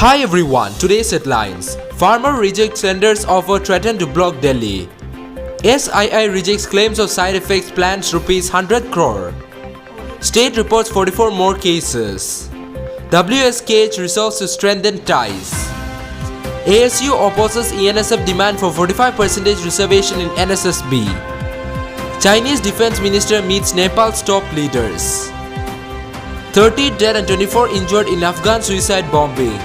Hi everyone, today's headlines. Farmer rejects sender's offer threatened to block Delhi. SII rejects claims of side effects plans ₹100 crore. State reports 44 more cases. WSKH resolves to strengthen ties. ASU opposes ENSF demand for 45% reservation in NSSB. Chinese Defense Minister meets Nepal's top leaders. 30 dead and 24 injured in Afghan suicide bombing.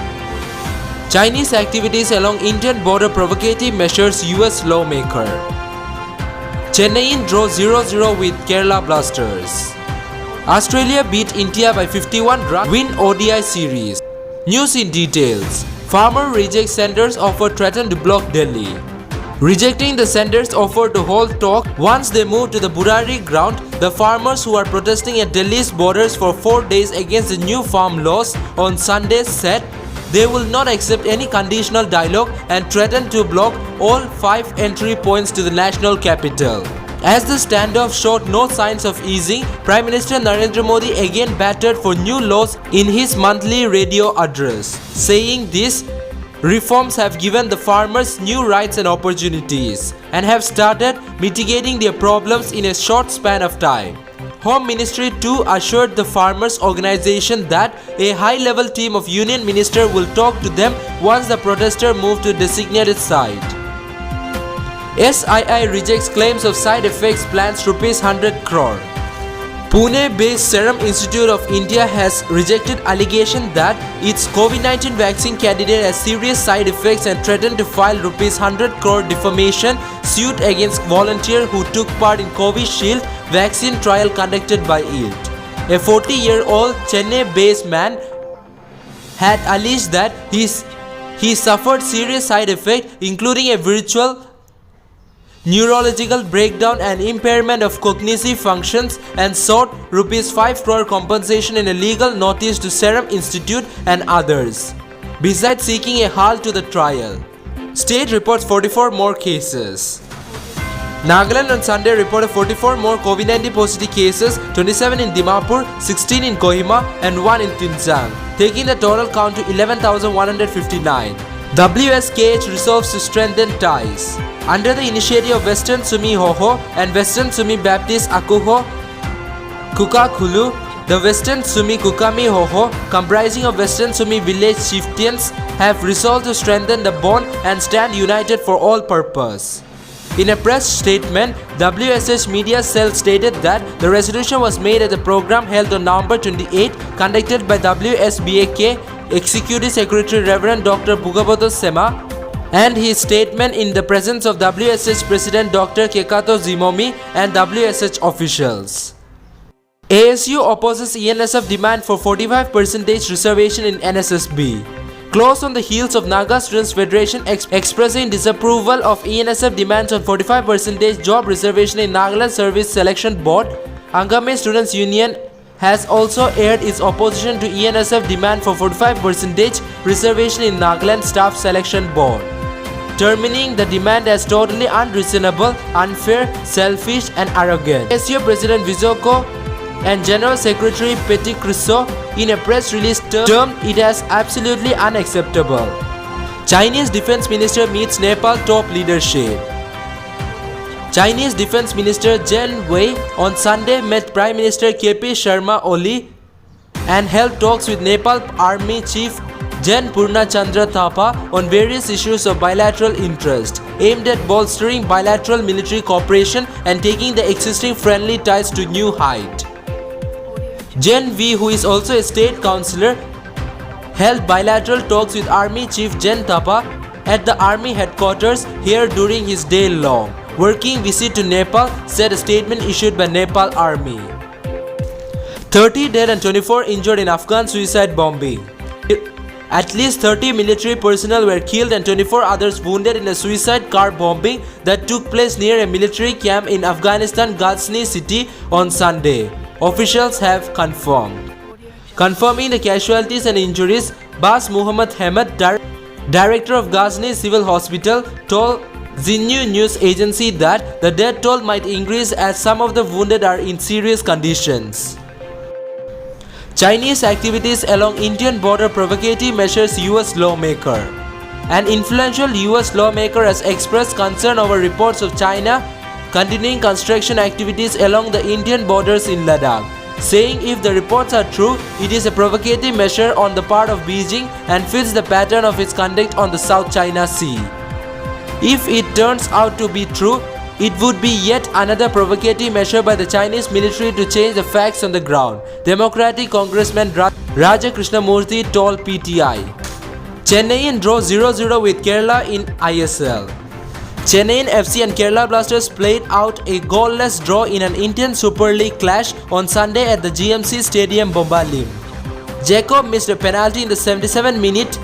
Chinese activities along Indian border provocative measures US lawmaker. Chennai draw 0-0 with Kerala Blasters. Australia beat India by 51 runs, win ODI series. News in details. Farmer rejects sender's offer threatened to block Delhi. Rejecting the sender's offer to hold talk once they move to the Burari ground, the farmers who are protesting at Delhi's borders for 4 days against the new farm laws on Sunday said they will not accept any conditional dialogue and threaten to block all 5 entry points to the national capital. As the standoff showed no signs of easing, Prime Minister Narendra Modi again battled for new laws in his monthly radio address, saying these reforms have given the farmers new rights and opportunities and have started mitigating their problems in a short span of time. Home Ministry too assured the farmers' organization that a high-level team of Union Minister will talk to them once the protester move to designated site. SII rejects claims of side effects plans ₹100 crore. Pune-based Serum Institute of India has rejected allegation that its COVID-19 vaccine candidate has serious side effects and threatened to file ₹100 crore defamation suit against volunteer who took part in Covishield vaccine trial conducted by it. A 40-year-old Chennai-based man had alleged that he suffered serious side effects including a virtual neurological breakdown and impairment of cognitive functions and sought ₹5 crore compensation in a legal notice to Serum Institute and others, besides seeking a halt to the trial. State reports 44 more cases. Nagaland on Sunday reported 44 more COVID-19 positive cases, 27 in Dimapur, 16 in Kohima and 1 in Tinzang, taking the total count to 11,159. WSKH resolves to strengthen ties. Under the initiative of Western Sumi Hoho and Western Sumi Baptist Akuho Kukakulu, the Western Sumi Kukami Hoho, comprising of Western Sumi village chieftains, have resolved to strengthen the bond and stand united for all purpose. In a press statement, WSH Media Cell stated that the resolution was made at the program held on November 28, conducted by WSBAK Executive Secretary Reverend Dr. Bugabado Sema, and his statement in the presence of WSH President Dr. Kekato Zimomi and WSH officials. ASU opposes ENSF demand for 45% reservation in NSSB. Close on the heels of Naga Students Federation expressing disapproval of ENSF demands on 45% job reservation in Nagaland Service Selection Board, Angame Students Union has also aired its opposition to ENSF demand for 45% reservation in Nagaland Staff Selection Board, terming the demand as totally unreasonable, unfair, selfish and arrogant. ASU President Vizoko and General Secretary Petty Crisso in a press release termed it as absolutely unacceptable. Chinese Defense Minister meets Nepal top leadership. Chinese Defense Minister Chen Wei on Sunday met Prime Minister KP Sharma Oli and held talks with Nepal Army Chief Gen Purnachandra Thapa on various issues of bilateral interest, aimed at bolstering bilateral military cooperation and taking the existing friendly ties to new height. Gen V, who is also a state councillor, held bilateral talks with Army Chief Gen Thapa at the Army headquarters here during his day-long working visit to Nepal, said a statement issued by Nepal Army. 30 dead and 24 injured in Afghan suicide bombing. At least 30 military personnel were killed and 24 others wounded in a suicide car bombing that took place near a military camp in Afghanistan Ghazni city on Sunday, officials have confirmed. Confirming the casualties and injuries, Bas Muhammad Hamad, director of Ghazni Civil Hospital, told Xinyu news agency that the death toll might increase as some of the wounded are in serious conditions. Chinese activities along Indian border provocative measures US lawmaker. An influential US lawmaker has expressed concern over reports of China continuing construction activities along the Indian borders in Ladakh, saying if the reports are true, it is a provocative measure on the part of Beijing and fits the pattern of its conduct on the South China Sea. If it turns out to be true, it would be yet another provocative measure by the Chinese military to change the facts on the ground, Democratic Congressman Raja Krishnamurthy told PTI. Chennai draw 0-0 with Kerala in ISL. Chennai FC and Kerala Blasters played out a goalless draw in an Indian Super League clash on Sunday at the GMC Stadium, Bombalim. Jacob missed a penalty in the 77th minute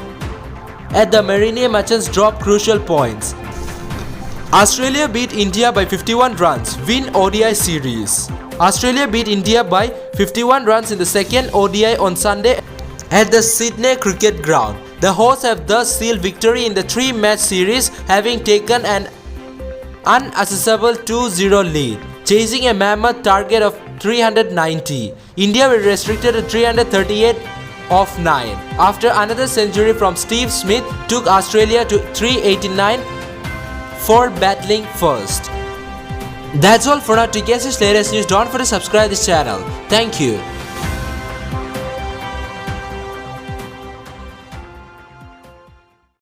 at the Marine Machans dropped crucial points. Australia beat India by 51 runs, win ODI series. Australia beat India by 51 runs in the second ODI on Sunday at the Sydney Cricket Ground. The hosts have thus sealed victory in the three-match series, having taken an unaccessible 2-0 lead, chasing a mammoth target of 390. India were restricted to 338 of 9 after another century from Steve Smith took Australia to 389 for battling first. That's all for now. To get this latest news, don't forget to subscribe this channel. Thank you.